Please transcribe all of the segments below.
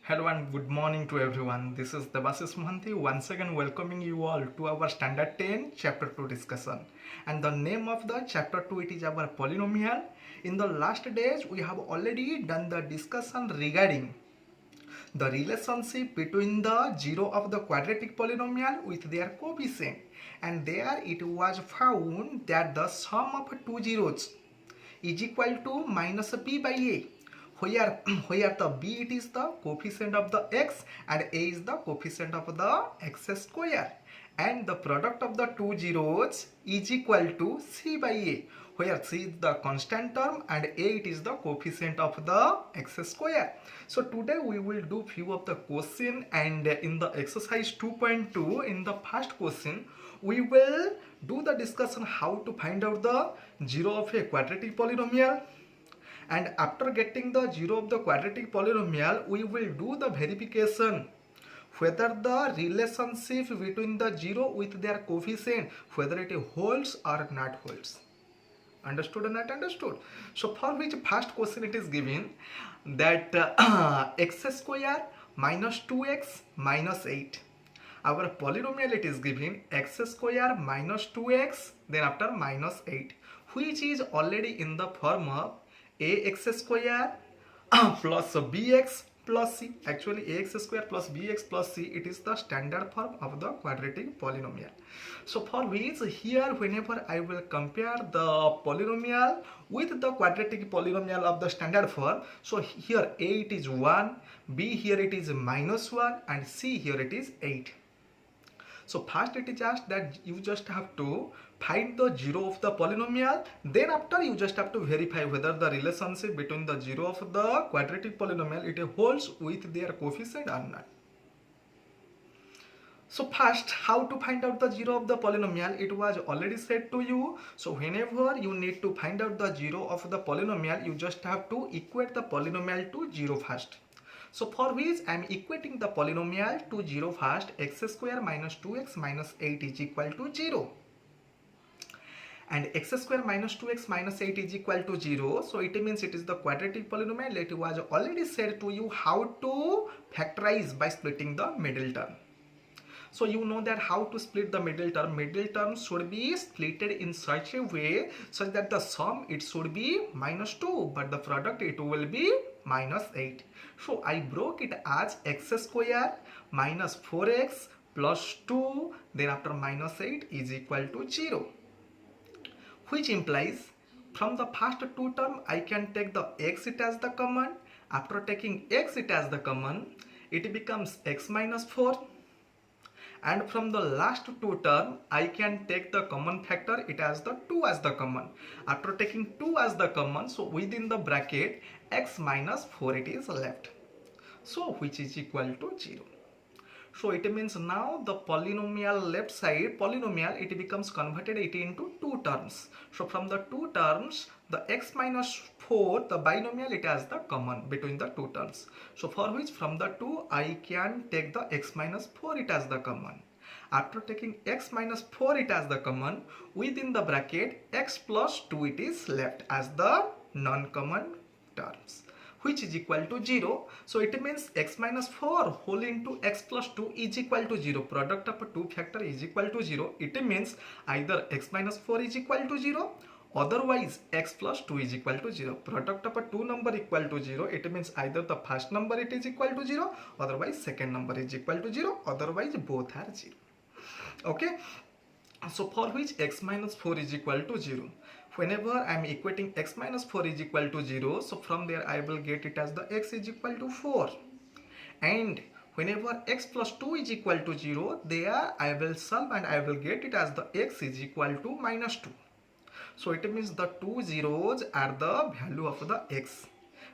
Hello and good morning to everyone. This is Devasis Mohanty once again welcoming you all to our Standard 10 Chapter 2 discussion. And the name of the Chapter 2 it is our polynomial. In the last days we have already done the discussion regarding the relationship between the zero of the quadratic polynomial with their coefficient. And there it was found that the sum of two zeros is equal to minus b by a where the b it is the coefficient of the x and a is the coefficient of the x square, and the product of the two zeros is equal to c by a where c is the constant term and a it is the coefficient of the x square. So today we will do few of the question, and in the exercise 2.2 in the first question we will do the discussion how to find out the zero of a quadratic polynomial. And after getting the zero of the quadratic polynomial, we will do the verification whether the relationship between the zero with their coefficient, whether it holds or not holds. Understood or not understood? So for which first question it is given that x square minus 2x minus 8. Our polynomial it is given x square minus 2x then after minus 8, which is already in the form of ax square plus bx plus c. Actually ax square plus bx plus c it is the standard form of the quadratic polynomial. So for which here whenever I will compare the polynomial with the quadratic polynomial of the standard form, so here a it is 1, b here it is minus 1 and c here it is 8. So first it is asked that you just have to find the zero of the polynomial, then after you just have to verify whether the relationship between the zero of the quadratic polynomial it holds with their coefficient or not. So first, how to find out the zero of the polynomial, it was already said to you. So whenever you need to find out the zero of the polynomial, you just have to equate the polynomial to 0 first. So for which I am equating the polynomial to 0 first. X square minus 2x minus 8 is equal to 0. And x square minus 2x minus 8 is equal to 0. So it means it is the quadratic polynomial. It was already said to you how to factorize by splitting the middle term. So you know that how to split the middle term. Middle term should be splitted in such a way such that the sum it should be minus 2 but the product it will be minus 8. So I broke it as x square minus 4x plus 2 then after minus 8 is equal to 0. Which implies from the first two term I can take the x it as the common. After taking x it as the common, it becomes x minus 4. And from the last two term I can take the common factor it as the 2 as the common. After taking 2 as the common, so within the bracket x minus 4 it is left, so which is equal to 0. So it means now the polynomial left side polynomial it becomes converted it into two terms. So from the two terms the x minus 4 the binomial it has the common between the two terms. So for which from the 2 I can take the x minus 4 it as the common. After taking x minus 4 it as the common, within the bracket x plus 2 it is left as the non-common terms, which is equal to 0. So it means x minus 4 whole into x plus 2 is equal to 0. Product of a two factor is equal to 0. It means either x minus 4 is equal to 0, otherwise x plus 2 is equal to 0. Product of a two number equal to 0. It means either the first number it is equal to 0, otherwise second number is equal to 0, otherwise both are 0. Okay. So for which x minus 4 is equal to 0. Whenever I am equating x minus 4 is equal to 0, so from there I will get it as the x is equal to 4. And whenever x plus 2 is equal to 0, there I will solve and I will get it as the x is equal to minus 2. So it means the two zeros are the value of the x.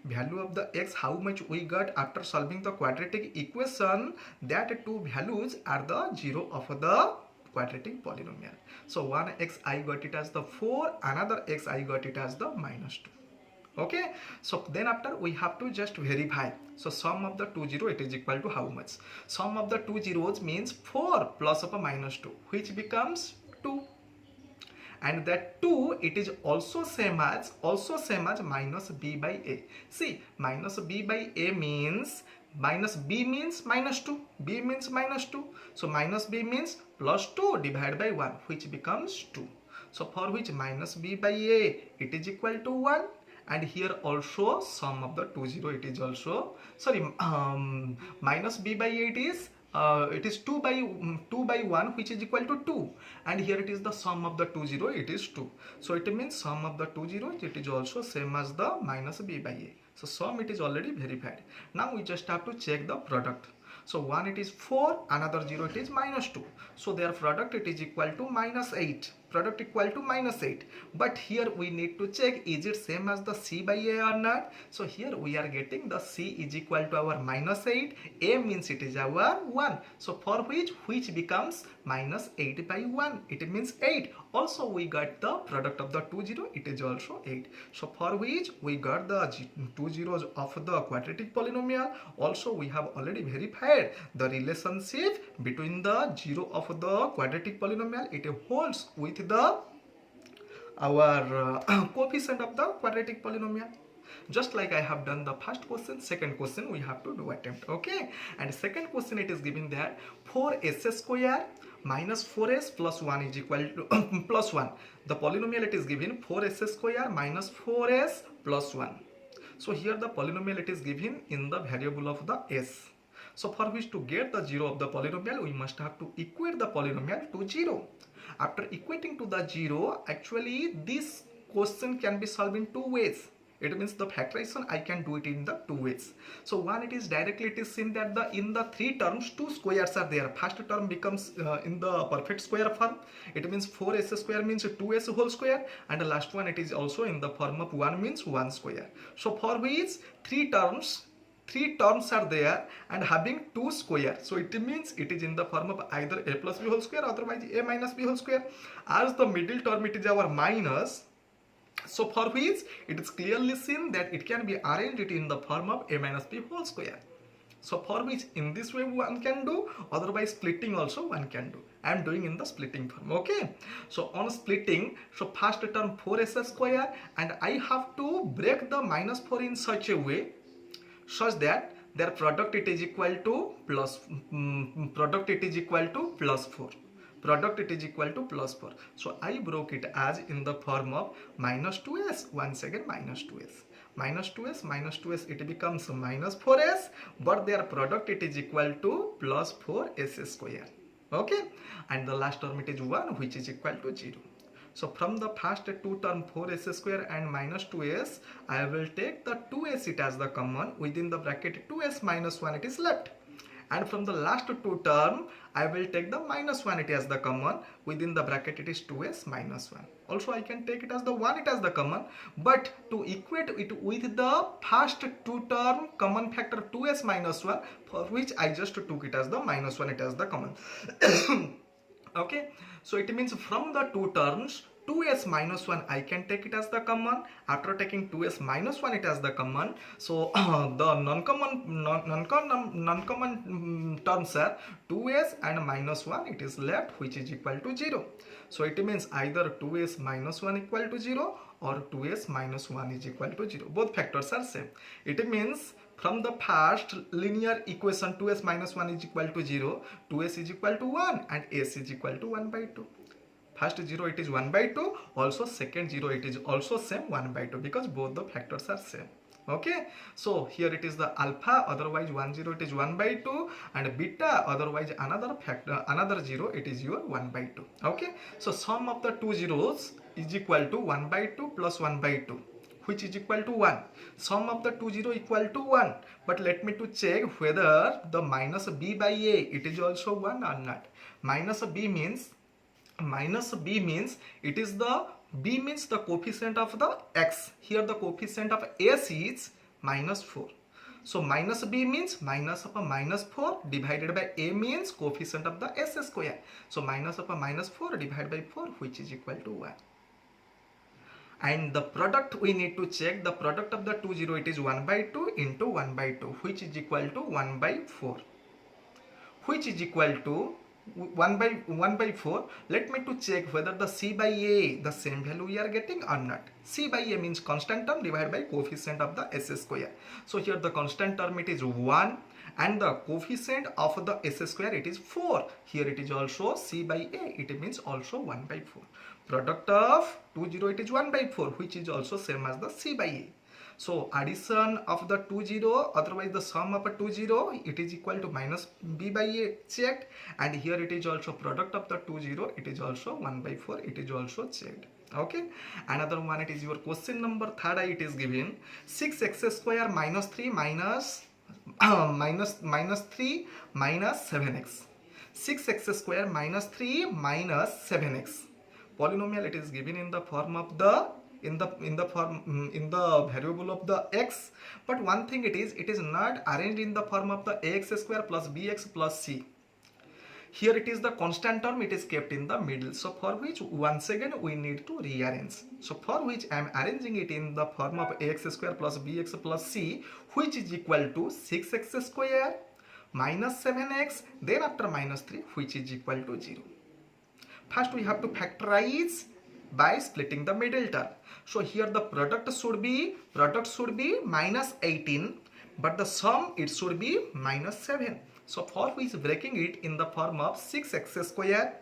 Value of the x, how much we got after solving the quadratic equation, that two values are the zero of the quadratic polynomial. So one x I got it as the 4, another x I got it as the minus 2. Okay, so then after we have to just verify. So sum of the two zero it is equal to how much? Sum of the two zeros means 4 plus of a minus 2, which becomes 2. And that 2 it is also same as minus b by a. See, minus b by a means minus b means minus 2, b means minus 2, so minus b means plus 2 divided by 1, which becomes 2. So for which minus b by a it is equal to 1, and here also sum of the two zero it is also, sorry, minus b by a it is 2 by 1, which is equal to 2, and here it is the sum of the two zero, it is 2. So it means sum of the two zeros it is also same as the minus b by a. So sum it is already verified. Now we just have to check the product. So 1 it is 4, another 0 it is minus 2. So their product it is equal to minus 8. Product equal to minus 8. But here we need to check, is it same as the c by a or not? So here we are getting the c is equal to our minus 8. A means it is our 1. So for which becomes minus 8 by 1. It means 8. Also we got the product of the two zero, it is also 8. So for which we got the two zeros of the quadratic polynomial. Also we have already verified the relationship between the zero of the quadratic polynomial. It holds with the our coefficient of the quadratic polynomial. Just like I have done the first question, second question we have to do attempt. Okay, and second question it is given that 4s square minus 4s plus 1 is equal to plus 1. The polynomial it is given 4s square minus 4s plus 1. So here the polynomial it is given in the variable of the s. So for which to get the zero of the polynomial, we must have to equate the polynomial to 0. After equating to the 0, actually this question can be solved in two ways. It means the factorization I can do it in the two ways. So one, it is directly it is seen that in the three terms two squares are there. First term becomes in the perfect square form. It means 4s square means 2s whole square, and the last one it is also in the form of 1 means 1 square. So for which three terms are there and having two square, so it means it is in the form of either a plus b whole square, otherwise a minus b whole square. As the middle term it is our minus, so for which it is clearly seen that it can be arranged in the form of a minus b whole square. So for which in this way one can do, otherwise splitting also one can do. I am doing in the splitting form. Okay, so on splitting, so first term 4s square, and I have to break the minus 4 in such a way such that their product it is equal to plus product it is equal to plus 4. Product it is equal to plus 4. So I broke it as in the form of minus 2s. Once again minus 2s. Minus 2s, it becomes minus 4s, but their product it is equal to plus 4s square. Okay, and the last term it is 1, which is equal to 0. So from the first two term 4s square and minus 2s, I will take the 2s it as the common. Within the bracket 2s minus 1 it is left. And from the last two term, I will take the minus 1 it as the common. Within the bracket it is 2s minus 1. Also I can take it as the 1 it as the common. But to equate it with the first two term common factor 2s minus 1, for which I just took it as the minus 1 it as the common. Okay, so it means from the two terms 2s minus 1 I can take it as the common. After taking 2s minus 1 it as the common, so the non-common terms are 2s and minus 1 it is left, which is equal to 0. So it means either 2s minus 1 equal to 0 or 2s minus 1 is equal to 0. Both factors are same. It means from the first linear equation 2s minus 1 is equal to 0, 2s is equal to 1 and s is equal to 1 by 2. First 0 it is 1 by 2, also second 0 it is also same 1 by 2, because both the factors are same. Okay, so here it is the alpha, otherwise 1 0 it is 1 by 2, and beta, otherwise another factor, another 0 it is your 1 by 2. Okay, so sum of the two zeros is equal to 1 by 2 plus 1 by 2, which is equal to 1. Sum of the two zero equal to 1. But let me to check whether the minus b by a it is also 1 or not. Minus b means it is the b means the coefficient of the x. Here the coefficient of s is minus 4. So minus b means minus of a minus 4 divided by a means coefficient of the s square. So minus of a minus 4 divided by 4, which is equal to 1. And the product we need to check, the product of the two zero it is 1 by 2 into 1 by 2, which is equal to 1 by 4, which is equal to 1 by 4. Let me to check whether the c by a, the same value we are getting or not. C by a means constant term divided by coefficient of the s square. So here the constant term it is 1 and the coefficient of the s square it is 4. Here it is also c by a, it means also 1 by 4. Product of 2 0 it is 1 by 4, which is also same as the c by a. So addition of the 2 0, otherwise the sum of a 2 0, it is equal to minus b by a checked, and here it is also product of the 2 0, it is also 1 by 4, it is also checked. Okay, another one, it is your question number 3rd. It is given 6x square minus 3 minus 3 minus 7x. 6x square minus 3 minus 7x. Polynomial it is given in the form of the in the variable of the x, but one thing it is not arranged in the form of the ax square plus bx plus c. Here it is the constant term, it is kept in the middle, so for which once again we need to rearrange. So for which I am arranging it in the form of ax square plus bx plus c, which is equal to 6x square minus 7x, then after minus 3, which is equal to 0. First we have to factorize by splitting the middle term. So here the product should be minus 18, but the sum it should be minus 7. So for which breaking it in the form of 6x square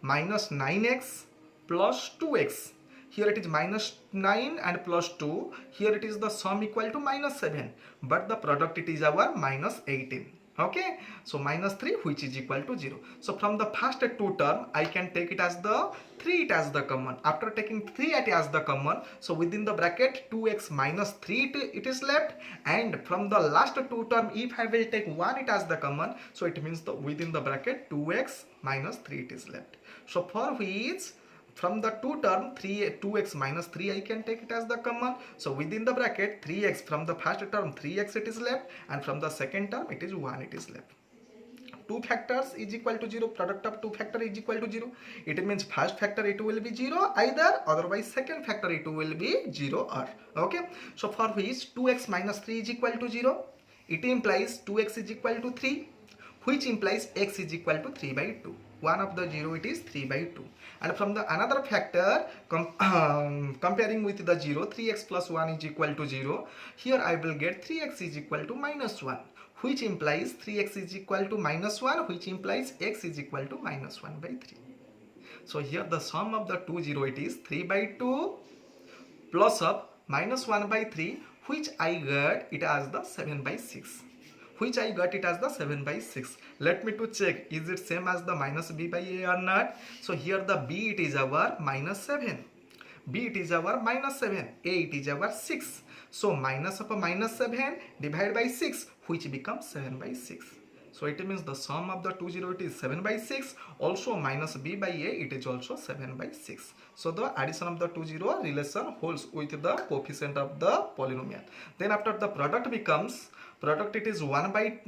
minus 9x plus 2x. Here it is minus 9 and plus 2. Here it is the sum equal to minus 7, but the product it is our minus 18. Okay, so minus 3, which is equal to 0. So from the first two term I can take it as the 3 as the common. After taking 3 as the common, so within the bracket 2x minus 3 it is left, and from the last two term if I will take 1 as the common, so it means the within the bracket 2x minus 3 it is left. So for which from the two term 2x minus 3 I can take it as the common. So within the bracket 3x, from the first term 3x it is left, and from the second term it is 1 it is left. 2 factors is equal to 0, product of 2 factor is equal to 0. It means first factor it will be 0 either, otherwise second factor it will be 0 or. Okay, so for which 2x minus 3 is equal to 0, it implies 2x is equal to 3, which implies x is equal to 3 by 2. One of the 0 it is 3 by 2. And from the another factor comparing with the 0, 3x plus 1 is equal to 0. Here I will get 3x is equal to minus 1, which implies 3x is equal to minus 1, which implies x is equal to minus 1 by 3. So here the sum of the 2 0 it is 3 by 2 plus of minus 1 by 3, which I got it as the 7 by 6. Let me to check, is it same as the minus b by a or not? So here the b it is our minus 7, b it is our minus 7, a it is our 6. So minus of a minus 7 divided by 6, which becomes 7 by 6. So it means the sum of the 2 0 it is 7 by 6, also minus b by a it is also 7 by 6. So the addition of the 2 0 relation holds with the coefficient of the polynomial. Then after the product becomes, product it is 1 by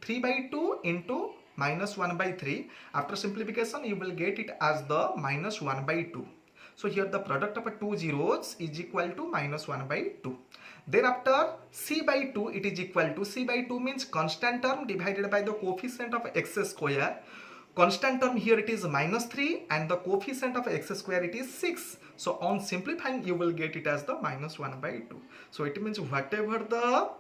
3 by 2 into minus 1 by 3. After simplification you will get it as the minus 1 by 2. So here the product of 2 zeros is equal to minus 1 by 2. Then after c by 2 it is equal to, c by 2 means constant term divided by the coefficient of x square. Constant term here it is minus 3 and the coefficient of x square it is 6. So on simplifying you will get it as the minus 1 by 2. So it means whatever the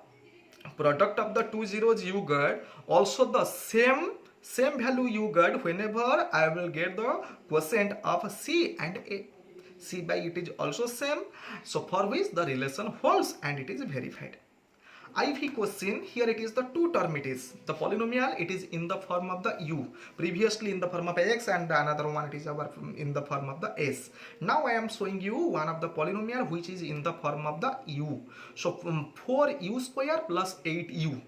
product of the 2 zeros you get, also the same value you get whenever I will get the quotient of c and a. C by it is also same, so for which the relation holds and it is verified. IV question, here it is the two term, it is the polynomial, it is in the form of the u, previously in the form of x, and another one it is our in the form of the s. Now I am showing you one of the polynomial which is in the form of the u. So 4u square plus 8u.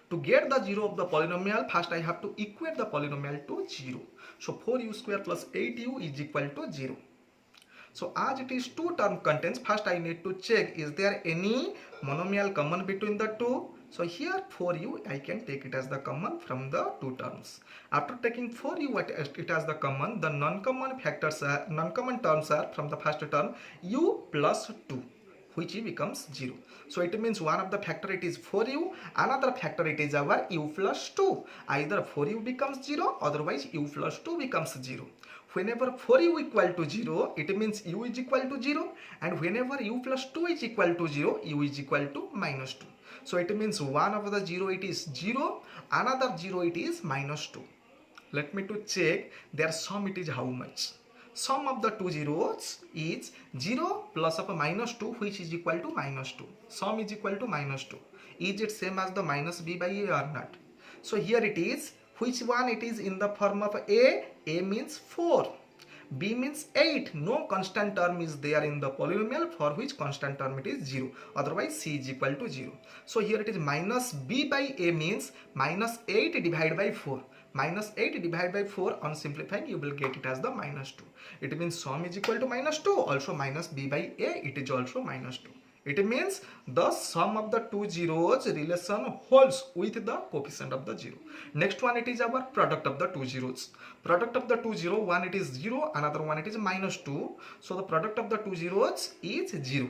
To get the 0 of the polynomial, first I have to equate the polynomial to 0. So 4u square plus 8u is equal to 0. So as it is two term contains, first I need to check is there any monomial common between the two. So here 4u I can take it as the common from the two terms. After taking 4u it as the common, the non-common terms are from the first term u plus 2. which becomes 0. So it means one of the factor it is 4u, another factor it is our u plus 2. Either 4u becomes 0, otherwise u plus 2 becomes 0. Whenever 4u equal to 0, it means u is equal to 0, and whenever u plus 2 is equal to 0, u is equal to minus 2. So it means one of the 0 it is 0, another 0 it is minus 2. Let me to check their sum, it is how much. Sum of the two zeros is 0 plus of minus 2, which is equal to minus 2. Sum is equal to minus 2. Is it same as the minus b by a or not? So here it is. Which one it is in the form of a? A means 4. B means 8. No constant term is there in the polynomial, for which constant term it is 0. Otherwise c is equal to 0. So here it is minus b by a means minus 8 divided by 4. Minus 8 divided by 4, on simplifying you will get it as the minus 2. It means sum is equal to minus 2, also minus b by a, it is also minus 2. It means the sum of the two zeros relation holds with the coefficient of the 0. Next one, it is our product of the two zeros. Product of the two zero, one it is 0, another one it is minus 2. So the product of the two zeros is 0.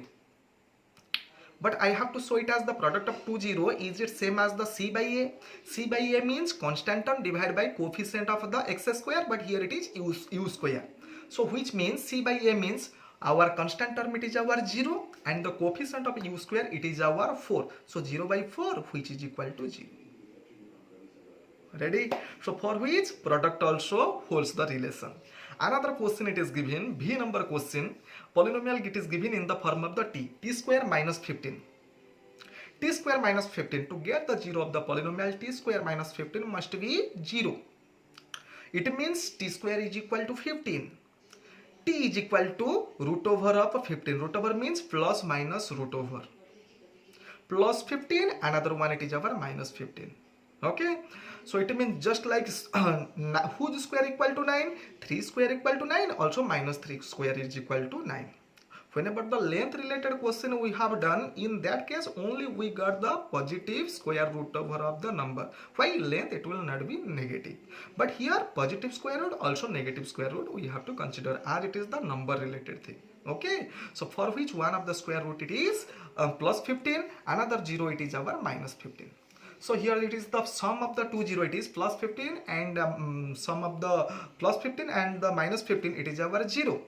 But I have to show it as the product of 2 0. Is it same as the c by a? C by a means constant term divided by coefficient of the x square, but here it is u square. So which means c by a means our constant term it is our 0, and the coefficient of u square it is our 4. So 0 by 4, which is equal to 0. Ready? So for which product also holds the relation. Another question it is given, B number question. Polynomial it is given in the form of the t square minus 15. T square minus 15. To get the 0 of the polynomial, t square minus 15 must be 0. It means t square is equal to 15. T is equal to root over of 15. Root over means plus minus root over. Plus 15, another one it is our minus 15. Okay, so it means just like whose square equal to 9? 3 square equal to 9, also minus 3 square is equal to 9. Whenever the length related question we have done, in that case only we got the positive square root over of the number. Why length? It will not be negative. But here positive square root, also negative square root we have to consider, as it is the number related thing. Okay, so for which one of the square root it is plus 15, another 0 it is our minus 15. So here it is the sum of the two 0 it is plus 15, and sum of the plus 15 and the minus 15 it is our 0.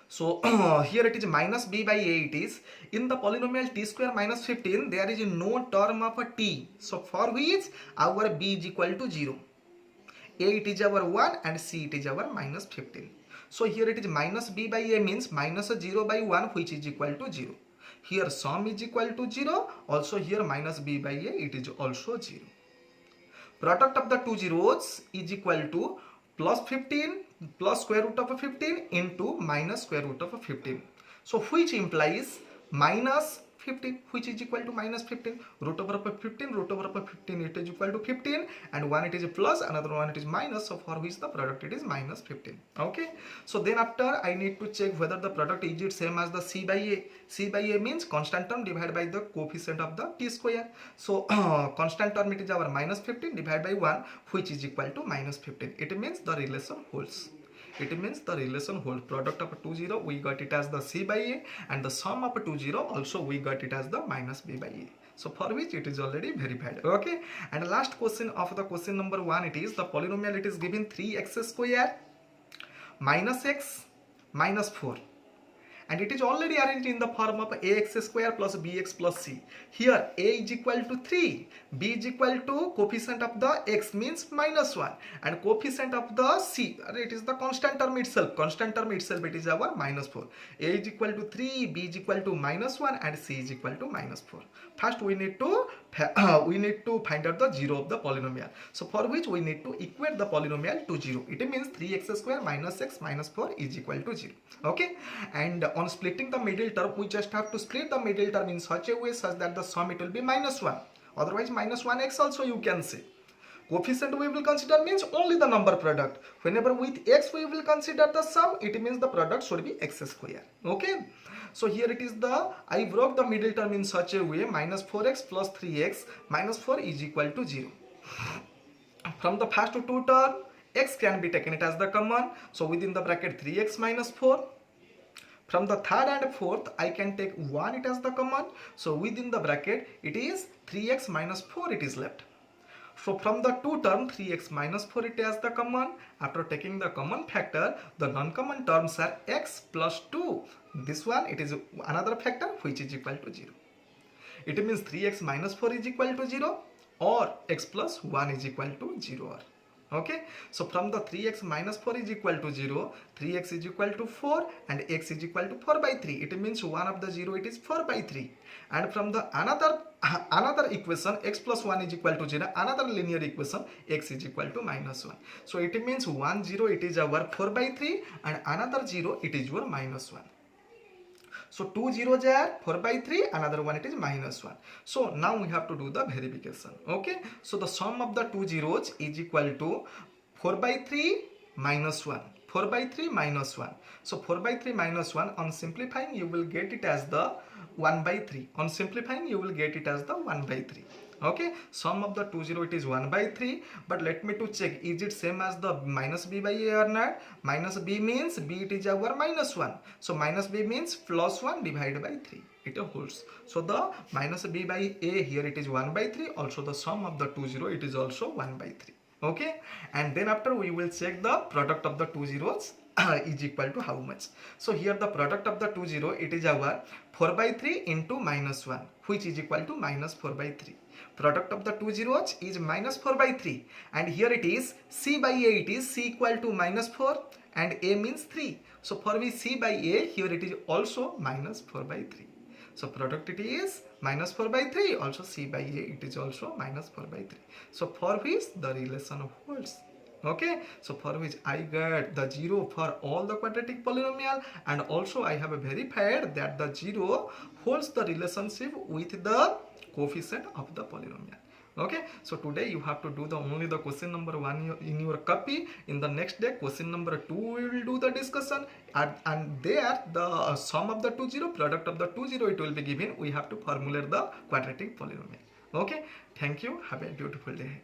So here it is minus b by a it is. In the polynomial t square minus 15 there is no term of a t. So for which our b is equal to 0. A it is our 1 and c it is our minus 15. So here it is minus b by a means minus 0 by 1, which is equal to 0. Here sum is equal to 0. Also here minus b by a, it is also 0. Product of the two zeros is equal to plus 15 plus square root of 15 into minus square root of 15. So which implies minus 15, which is equal to minus 15. Root over of 15, root over of 15, it is equal to 15, and one it is plus, another one it is minus. So for which the product it is minus 15. Okay, so then after I need to check whether the product is it same as the c by a. C by a means constant term divided by the coefficient of the t square. So constant term it is our minus 15 divided by 1, which is equal to minus 15. It means the relation holds. It means the relation holds. Product of 2 0 we got it as the c by a, and the sum of 2 0 also we got it as the minus b by a. So for which it is already verified. Okay, and last question of the question number 1, it is the polynomial it is given 3x square minus x minus 4. And it is already arranged in the form of ax square plus bx plus c. Here a is equal to 3, b is equal to coefficient of the x means minus 1, and coefficient of the c, it is the constant term itself. Constant term itself it is our minus 4. A is equal to 3, b is equal to minus 1, and c is equal to minus 4. First we need to find out the 0 of the polynomial. So for which we need to equate the polynomial to 0. It means 3x square minus x minus 4 is equal to 0. Okay, and on splitting the middle term, we just have to split the middle term in such a way such that the sum it will be minus 1. Otherwise minus 1x also you can say. Coefficient we will consider means only the number product. Whenever with x we will consider the sum, it means the product should be x square. Okay, so here it is I broke the middle term in such a way, minus 4x plus 3x minus 4 is equal to 0. From the first two term, x can be taken it as the common. So within the bracket 3x minus 4. From the third and fourth, I can take 1 it as the common. So within the bracket, it is 3x minus 4 it is left. So from the two term 3x minus 4 it has the common. After taking the common factor, the non-common terms are x plus 2. This one, it is another factor which is equal to 0. It means 3x minus 4 is equal to 0 or x plus 1 is equal to 0. Okay, so from the 3x minus 4 is equal to 0, 3x is equal to 4 and x is equal to 4 by 3. It means one of the 0 it is 4 by 3. And from the another equation x plus 1 is equal to 0, another linear equation x is equal to minus 1. So it means 1 0 it is our 4 by 3 and another 0 it is your minus 1. So 2 zeros are 4 by 3, another one it is minus 1. So now we have to do the verification. Okay, so the sum of the two zeros is equal to 4 by 3 minus 1. 4 by 3 minus 1. So 4 by 3 minus 1, on simplifying you will get it as the 1 by 3. On simplifying you will get it as the 1 by 3. Okay, sum of the two zero it is 1 by 3, but let me to check, is it same as the minus b by a or not? Minus b means b it is our minus 1. So minus b means plus 1 divided by 3. It holds. So the minus b by a here it is 1 by 3. Also the sum of the two zero it is also 1 by 3. Okay, and then after we will check the product of the two zeros is equal to how much. So here the product of the two zero it is our 4 by 3 into minus 1, which is equal to minus 4 by 3. Product of the two zeros is minus 4 by 3, and here it is c by a, it is c equal to minus 4 and a means 3. So for we c by a, here it is also minus 4 by 3. So product it is minus 4 by 3, also c by a it is also minus 4 by 3. So for which the relation holds. Okay, so for which I get the 0 for all the quadratic polynomial, and also I have verified that the 0 holds the relationship with the coefficient of the polynomial. Okay, so today you have to do the only the question number 1 in your copy. In the next day, question number 2 we will do the discussion, and there the sum of the two zero, product of the two zero it will be given. We have to formulate the quadratic polynomial. Okay, thank you. Have a beautiful day ahead.